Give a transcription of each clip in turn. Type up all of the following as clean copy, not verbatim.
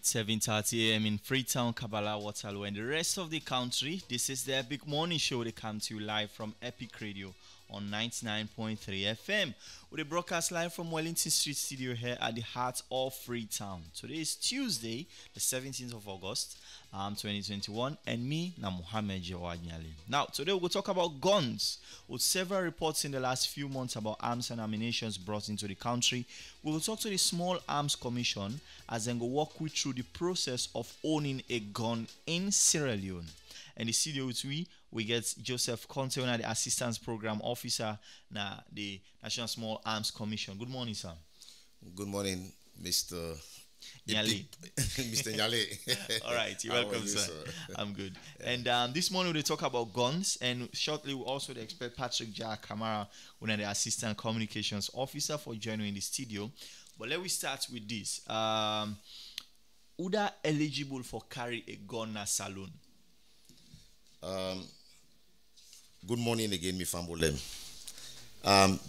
7:30 a.m. in Freetown, Kabbalah, Waterloo, and the rest of the country. This is the Epic Morning Show. They come to you live from Epic Radio on 99.3 FM. We broadcast live from Wellington Street Studio here at the heart of Freetown. Today is Tuesday, the 17th of August, 2021, and me, na Mohammed Jawanyali. Now, today we'll talk about guns. With several reports in the last few months about arms and ammunition brought into the country, we will talk to the Small Arms Commission as they go walk you through the process of owning a gun in Sierra Leone. And the studio with we get Joseph Conte, the Assistant Program Officer na the National Small Arms Commission. Good morning, sir. Good morning, Mr. Nyale. Mr. Nyale. All right, you're welcome, sir. I'm good. And this morning we'll talk about guns, and shortly we'll also expect Patrick Jack Kamara, one of the Assistant Communications Officer, for joining the studio. But let me start with this. Uda eligible for carry a gun na saloon? Good morning again, mi fambolem.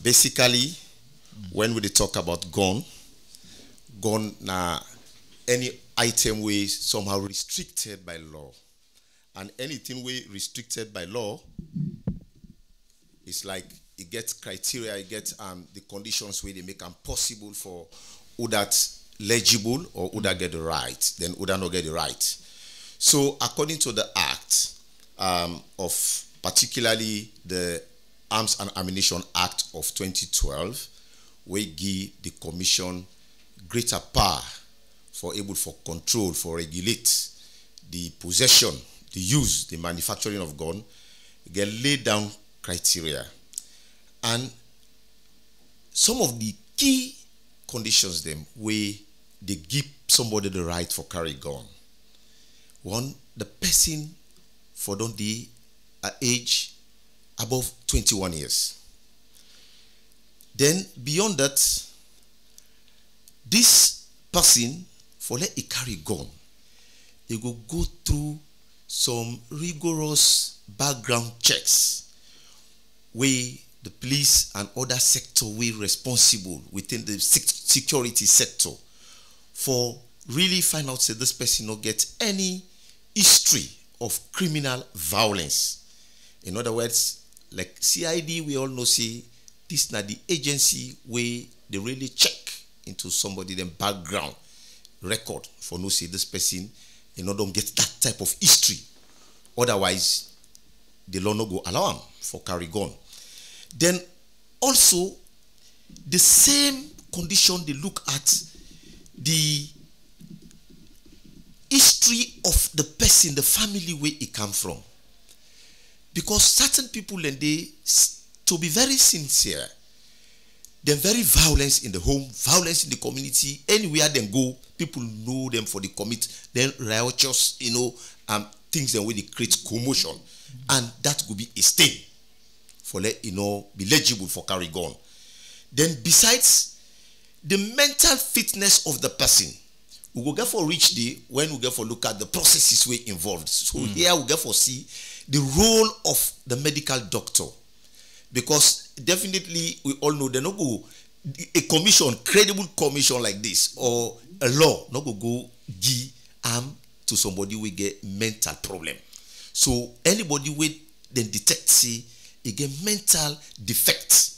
Basically, when we talk about gun na any item we somehow restricted by law, and anything we restricted by law is like it gets criteria, it gets the conditions where they make them possible for who that's legible or who that get the right, then who that not get the right. So according to the Act of particularly the Arms and Ammunition Act of 2012, we give the Commission greater power for able for control, for regulate the possession, the use, the manufacturing of gun, get laid down criteria. And some of the key conditions them where they give somebody the right for carry gun. One, the person for don't the age above 21 years. Then beyond that, this person for let it carry gun, they go through some rigorous background checks where the police and other sector we responsible within the security sector for really find out that this person not get any history of criminal violence. In other words, like CID, we all know say this not the agency where they really check into somebody them background record for no say this person don't get that type of history. Otherwise, the law no go allow them for carry gun. Then also the same condition they look at the history of the person, the family where he come from. Because certain people and they, to be very sincere, they're very violence in the home, violence in the community. Anywhere they go, people know them for the commit, then riotous, things that way they create commotion. And that could be a stain for be legible for carry gun. Then besides the mental fitness of the person, we will get for reach day when we get for look at the processes we involved. So here we get for see the role of the medical doctor, because definitely we all know they no go a commission, credible commission like this or a law no go give to somebody we get mental problem. So anybody we then detect see he get mental defect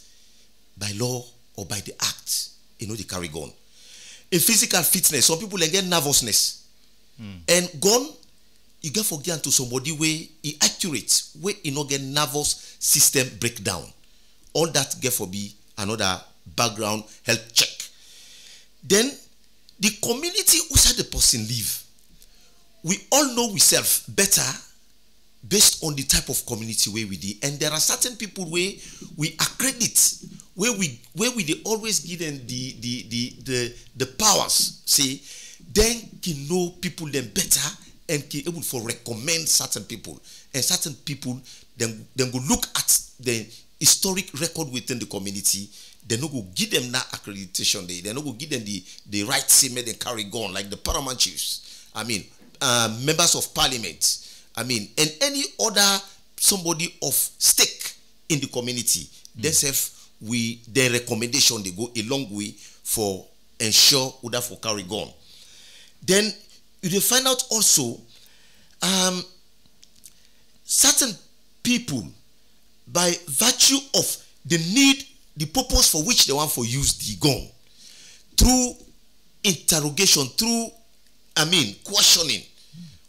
by law or by the act, they carry gun. In physical fitness, some people get nervousness. And gun, you get for to somebody where he accurate, where he not get nervous system breakdown. All that get for be another background health check. Then the community outside the person live, we all know we self better based on the type of community where we did. And there are certain people where we accredit, where we they always give them the powers, say, then can know people them better and can able for recommend certain people. And certain people then go look at the historic record within the community, they no go give them that accreditation, they no go give them the right to make them carry gun, like the paramount chiefs, members of parliament, and any other somebody of stake in the community, themselves their recommendation they go a long way for ensure Uda for carry gun. Then you dey find out also certain people, by virtue of the need, the purpose for which they want for use the gun, through interrogation, through questioning,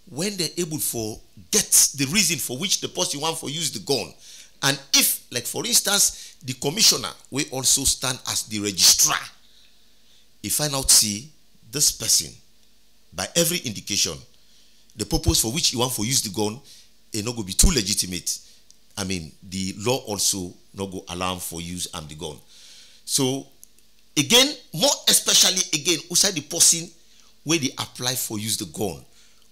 when they're able for get the reason for which the person want for use the gun, and if, like for instance, the commissioner will also stand as the registrar, he find out, see, this person, by every indication, the purpose for which he want for use the gun, it not go be too legitimate. The law also not go allow for use the gun. So again, more especially again, outside the person where they apply for use the gun,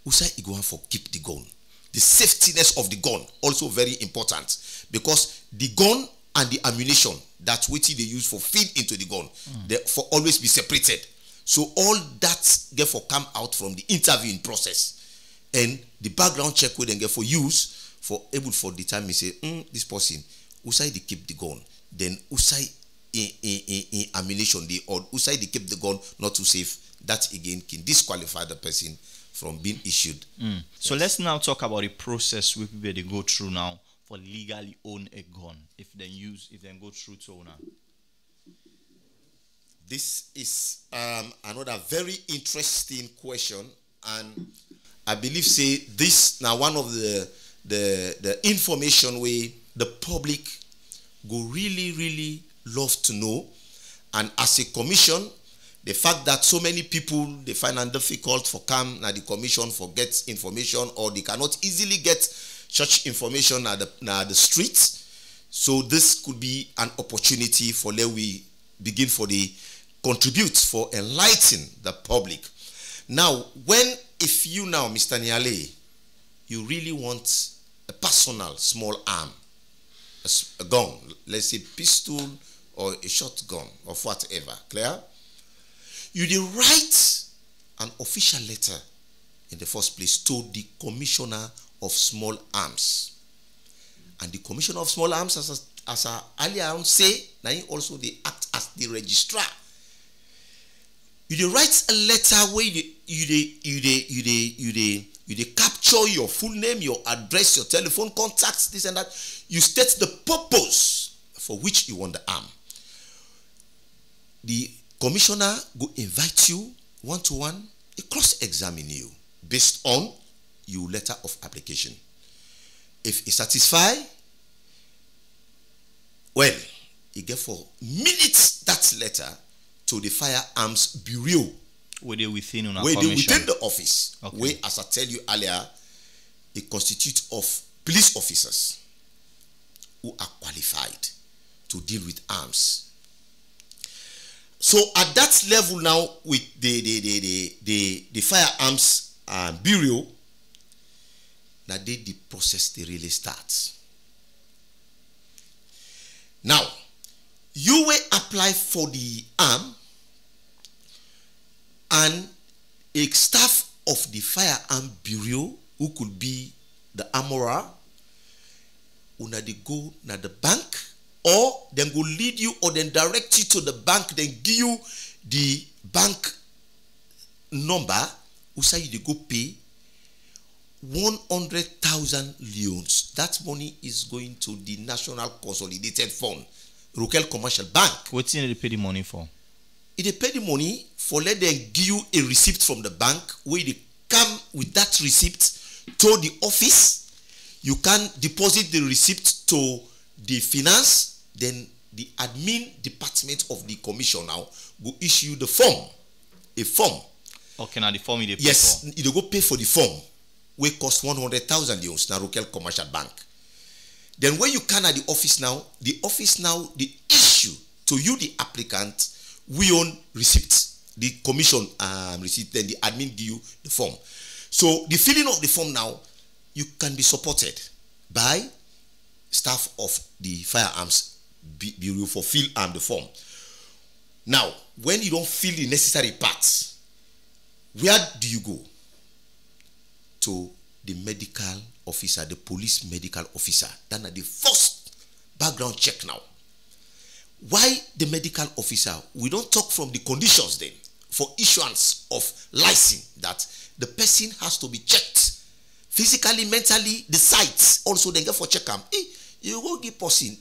outside he go on for keep the gun. The safetyness of the gun also very important, because the gun and the ammunition, that's what they use for feed into the gun, they for always be separated. So all that get for come out from the interviewing process, and the background check we then get for use for able for determine say this person outside they keep the gun, then outside in ammunition or outside they keep the gun not too safe. That again can disqualify the person from being issued. So let's now talk about the process we people they go through now for legally own a gun, if they go through to owner. This is another very interesting question, and I believe say this now one of the information way the public go really love to know. And as a commission, the fact that so many people they find it difficult for come na the commission for get information, or they cannot easily get such information at the streets. So this could be an opportunity for let we begin for the contribute for enlighten the public. Now, if you now, Mr. Niale, you really want a personal small arm, a gun, let's say pistol or a shotgun or whatever, clear? You dey write an official letter in the first place to the Commissioner of Small Arms. And the Commissioner of Small Arms, as I earlier say, now he also they act as the registrar. You dey write a letter where you capture your full name, your address, your telephone contacts, this and that. You state the purpose for which you want the arm. The commissioner go invite you one-to-one, he cross-examine you based on your letter of application. If he satisfy, well, he get for minutes that letter to the Firearms Bureau. Where they within the office. Okay. Where, as I tell you earlier, it constitutes of police officers who are qualified to deal with arms. So at that level now, with the Firearms Bureau, now the process they really starts. Now, you will apply for the arm, and a staff of the Firearm Bureau, who could be the armorer, una they go na the bank, or then go lead you, or then direct you to the bank, then give you the bank number, who say you go pay 100,000 leons. That money is going to the National Consolidated Fund, Rokel Commercial Bank. What's in they pay the money for? They pay the money for let them give you a receipt from the bank, where they come with that receipt to the office. You can deposit the receipt to the finance, then the admin department of the commission now will issue the form, a form. Okay, now the form you pay yes, for. you go pay for the form, which cost 100,000 leons na Rokel Commercial Bank. Then when you can at the office now they issue to you the applicant we own receipt, the commission receipt, then the admin give you the form. So the filling of the form now, you can be supported by staff of the Firearms Bureau for fill the form. Now, when you don't fill the necessary parts, where do you go? To the medical officer, the police medical officer. Then at the first background check now. Why the medical officer? We don't talk from the conditions then. for issuance of license, that the person has to be checked physically, mentally, the sights also then get for check am. You go give person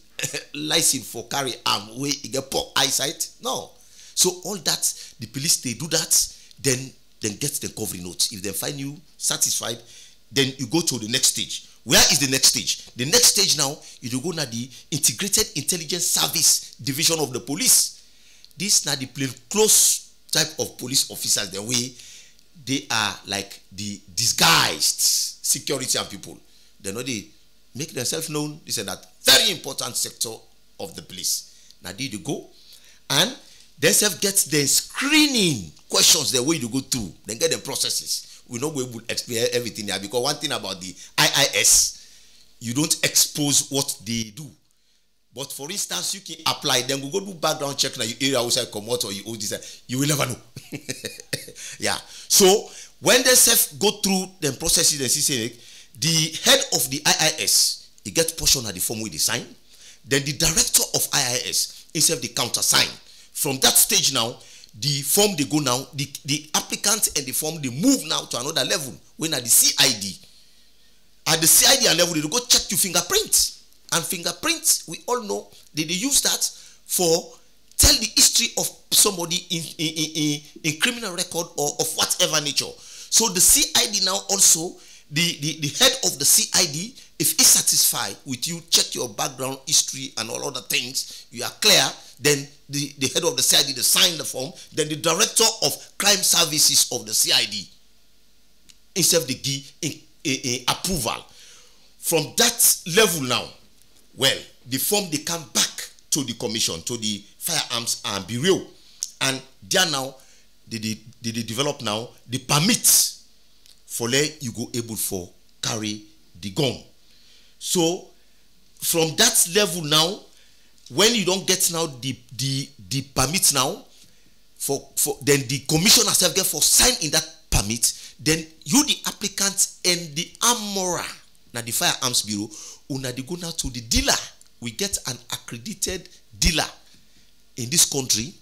license for carry arm where you get poor eyesight? No. So all that, the police, they do that, then get the covering note. If they find you satisfied, then you go to the next stage. Where is the next stage? The next stage now, you go to the Integrated Intelligence Service Division of the police. This now the plain close type of police officers, the way they are like the disguised security and people. They know they make themselves known. This and that. Very important sector of the police. Now they go and they self get the screening questions the way you go through. Then get the processes. We know we will explain everything there, because one thing about the IIS, you don't expose what they do. But for instance, you can apply, then we go do background check now, you area outside come out or you this, you will never know. Yeah. So when they self go through the processes, they see the head of the IIS, he get portion of the form with the sign. Then the director of IIS, himself the countersign. From that stage now, the form they go now, the applicant and the form they move now to another level. When at the CID, at the CID level, they go check your fingerprint. And fingerprints, we all know they use that for tell the history of somebody in criminal record or of whatever nature. So the CID now also, the head of the CID, if he's satisfied with you, check your background history and all other things, you are clear, then the head of the CID, they sign the form, then the director of crime services of the CID, instead of the give approval. From that level now, well, the form they come back to the commission, to the Firearms and Bureau, and there now they develop now the permits for let you go able for carry the gun. So from that level now, when you don't get now the permit now, for then the commissioner self get for sign in that permit, then you the applicant and the armorer, now the Firearms Bureau, una they go now to the dealer. We get an accredited dealer in this country,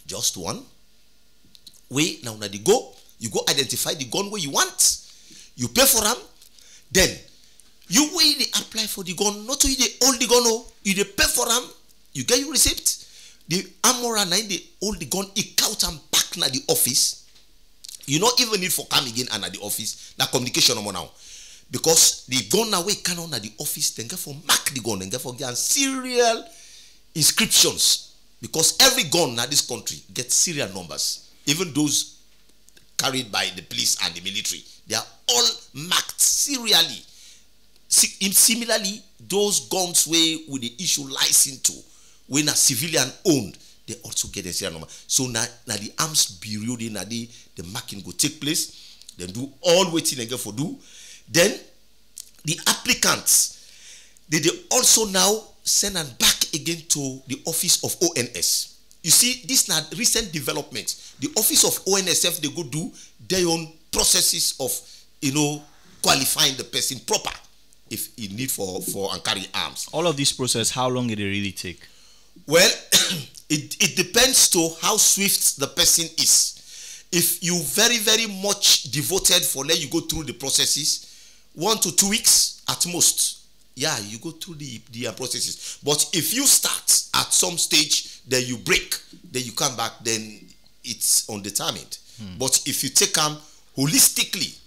just one. Way now they go, you go identify the gun where you want, you pay for them, then you way they apply for the gun, not to you they hold the gun, no, you they pay for them, you get your receipt. The armorer now they hold the gun, he count and back na the office. You not even need for come again and at the office, that communication number now. Because the gun now we can on at the office, then get for mark the gun, and get for get serial inscriptions. Because every gun in this country gets serial numbers. Even those carried by the police and the military, they are all marked serially. Similarly, those guns where with the issue license to, when a civilian owned, they also get a serial number. So now the Arms Bureau, now the marking go take place. Then do all waiting and get for do. Then the applicants, they also now send and back again to the office of ONS. You see, this now recent development. The office of ONSF, they go do their own processes of, qualifying the person proper if he need for and carry arms. All of this process, how long did it really take? Well, it depends to how swift the person is. If you very, very much devoted for let you go through the processes, 1 to 2 weeks at most. Yeah, you go through the processes. But if you start at some stage, then you break, then you come back, then it's undetermined. But if you take them holistically,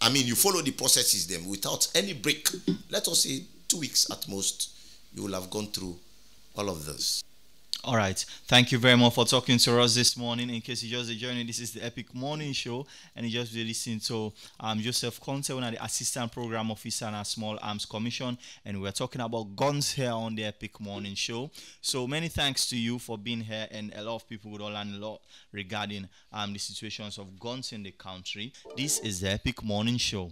I mean, you follow the processes then without any break, let us say 2 weeks at most, you will have gone through all of this. All right. Thank you very much for talking to us this morning. In case you just joined, this is the Epic Morning Show, and you just be listening to Joseph Conte, one of the Assistant Program Officer in our Small Arms Commission, and we're talking about guns here on the Epic Morning Show. So many thanks to you for being here, and a lot of people would learn a lot regarding the situations of guns in the country. This is the Epic Morning Show.